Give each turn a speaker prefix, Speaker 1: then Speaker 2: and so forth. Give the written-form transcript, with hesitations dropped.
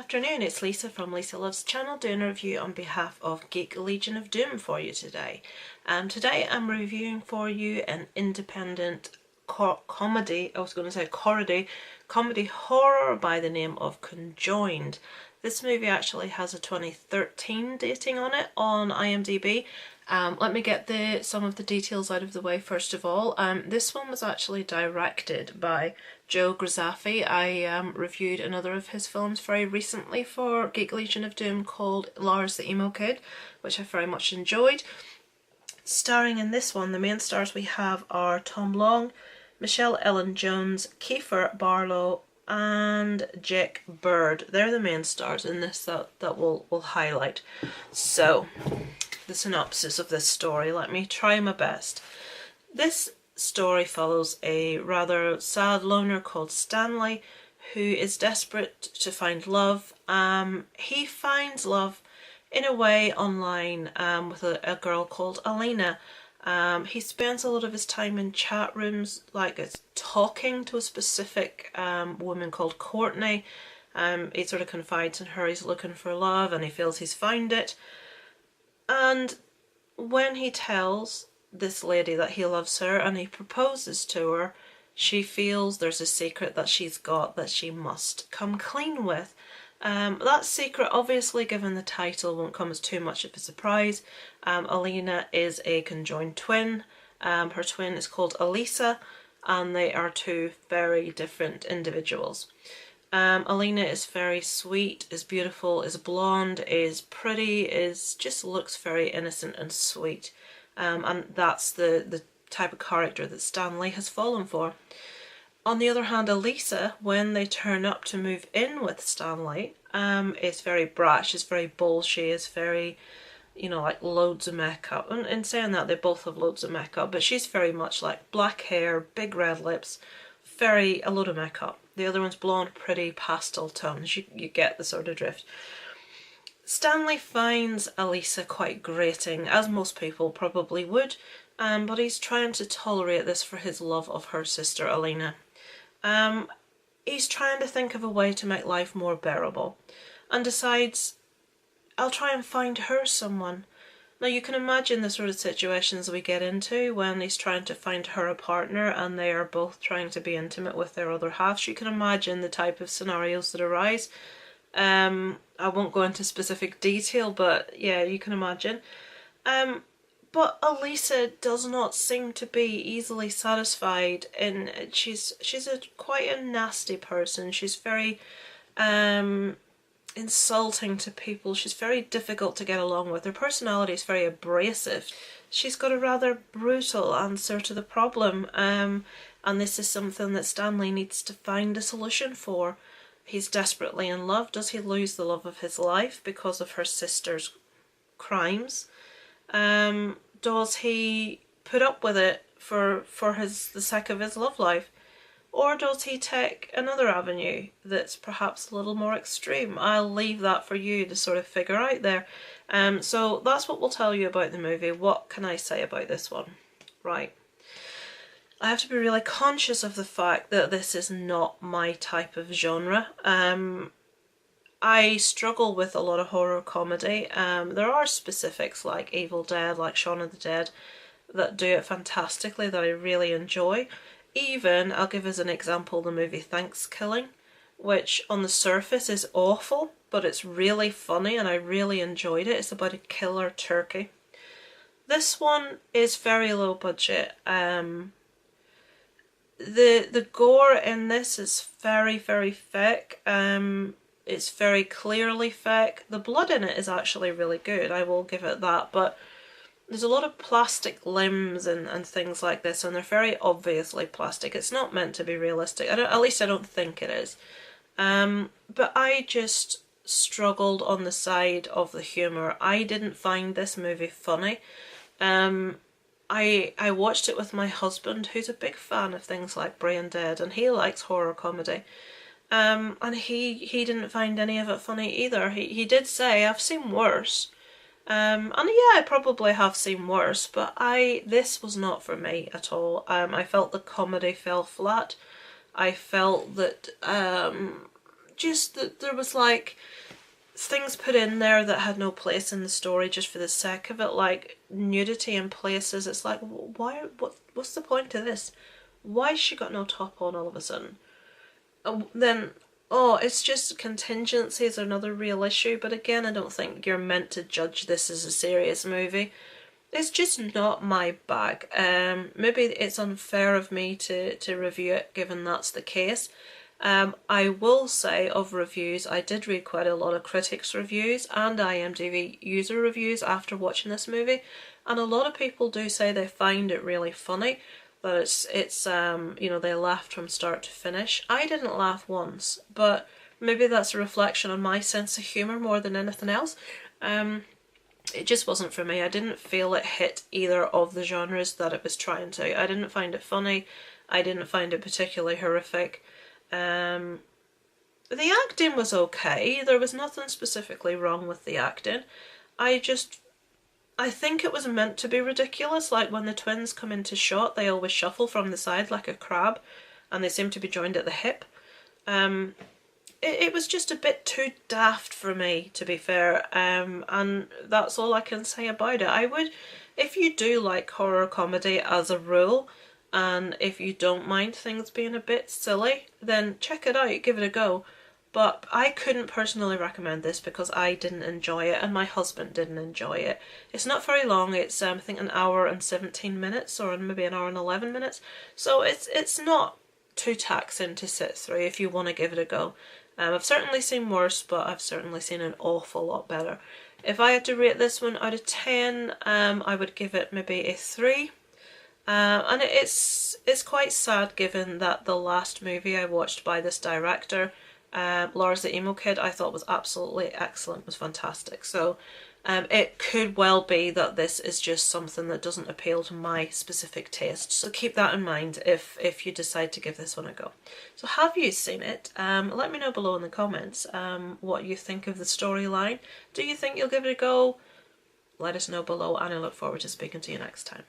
Speaker 1: afternoon, it's Lisa from Lisa Loves Channel doing a review on behalf of Geek Legion of Doom for you today. Today I'm reviewing for you an independent comedy horror by the name of Conjoined. This movie actually has a 2013 dating on it on IMDb. Let me get some of the details out of the way first of all. This one was actually directed by Joe Grassafi. I reviewed another of his films very recently for Geek Legion of Doom called Lars the Emo Kid, which I very much enjoyed. Starring in this one, the main stars we have are Tom Long, Michelle Ellen Jones, Kiefer Barlow, and Jake Bird. They're the main stars in this that we'll highlight. So, the synopsis of this story, let me try my best. This story follows a rather sad loner called Stanley who is desperate to find love. He finds love in a way online with a girl called Alina. He spends a lot of his time in chat rooms, like it's talking to a specific woman called Courtney. He sort of confides in her he's looking for love and he feels he's found it. And when he tells this lady that he loves her and he proposes to her, she feels there's a secret that she's got that she must come clean with. That secret, obviously given the title, won't come as too much of a surprise. Alina is a conjoined twin. Her twin is called Elisa and they are two very different individuals. Alina is very sweet, is beautiful, is blonde, is pretty, just looks very innocent and sweet. And that's the type of character that Stanley has fallen for. On the other hand, Elisa, when they turn up to move in with Stanley, is very brash, is very bold, she is very, like loads of makeup. And in saying that, they both have loads of makeup, but she's very much like black hair, big red lips, a lot of makeup. The other one's blonde, pretty, pastel tones. You get the sort of drift. Stanley finds Elisa quite grating, as most people probably would, but he's trying to tolerate this for his love of her sister Alina. He's trying to think of a way to make life more bearable and decides, I'll try and find her someone. Now you can imagine the sort of situations we get into when he's trying to find her a partner and they are both trying to be intimate with their other halves. You can imagine the type of scenarios that arise. I won't go into specific detail, but yeah, you can imagine. But Elisa does not seem to be easily satisfied, and she's quite a nasty person. She's very insulting to people. She's very difficult to get along with. Her personality is very abrasive. She's got a rather brutal answer to the problem, and this is something that Stanley needs to find a solution for. He's desperately in love. Does he lose the love of his life because of her sister's crimes? Does he put up with it for the sake of his love life? Or does he take another avenue that's perhaps a little more extreme? I'll leave that for you to sort of figure out there. So that's what we'll tell you about the movie. What can I say about this one? Right. I have to be really conscious of the fact that this is not my type of genre. I struggle with a lot of horror comedy. There are specifics like Evil Dead, like Shaun of the Dead, that do it fantastically, that I really enjoy. Even, I'll give as an example, the movie Thanksgiving, which on the surface is awful, but it's really funny and I really enjoyed it. It's about a killer turkey. This one is very low budget. The gore in this is very, very fake. It's very clearly fake. The blood in it is actually really good, I will give it that, but there's a lot of plastic limbs and things like this, and they're very obviously plastic. It's not meant to be realistic. At least I don't think it is. But I just struggled on the side of the humour. I didn't find this movie funny. I watched it with my husband, who's a big fan of things like Brain Dead, and he likes horror comedy. And he didn't find any of it funny either. He did say, I've seen worse. And yeah, I probably have seen worse, but this was not for me at all. I felt the comedy fell flat. I felt that just that there was like things put in there that had no place in the story just for the sake of it, like nudity in places. It's like, why? What's the point of this? Why has she got no top on all of a sudden? Then, oh, it's just contingencies are another real issue. But again, I don't think you're meant to judge this as a serious movie. It's just not my bag. Maybe it's unfair of me to review it, given that's the case. I will say, of reviews, I did read quite a lot of critics' reviews and IMDb user reviews after watching this movie, and a lot of people do say they find it really funny, that it's you know, they laughed from start to finish. I didn't laugh once, but maybe that's a reflection on my sense of humour more than anything else. It just wasn't for me. I didn't feel it hit either of the genres that it was trying to. I didn't find it funny. I didn't find it particularly horrific. The acting was okay. There was nothing specifically wrong with the acting. I think it was meant to be ridiculous. Like when the twins come into shot, they always shuffle from the side like a crab, and they seem to be joined at the hip. It was just a bit too daft for me, to be fair, and that's all I can say about it. I would, if you do like horror comedy as a rule, and if you don't mind things being a bit silly, then check it out, give it a go. But I couldn't personally recommend this because I didn't enjoy it and my husband didn't enjoy it. It's not very long. It's I think an hour and 17 minutes, or maybe an hour and 11 minutes. So it's not too taxing to sit through if you want to give it a go. I've certainly seen worse, but I've certainly seen an awful lot better. If I had to rate this one out of 10, I would give it maybe a 3. And it's quite sad given that the last movie I watched by this director, Lars the Emo Kid, I thought was absolutely excellent, was fantastic. So it could well be that this is just something that doesn't appeal to my specific taste. So keep that in mind if you decide to give this one a go. So have you seen it? Let me know below in the comments what you think of the storyline. Do you think you'll give it a go? Let us know below, and I look forward to speaking to you next time.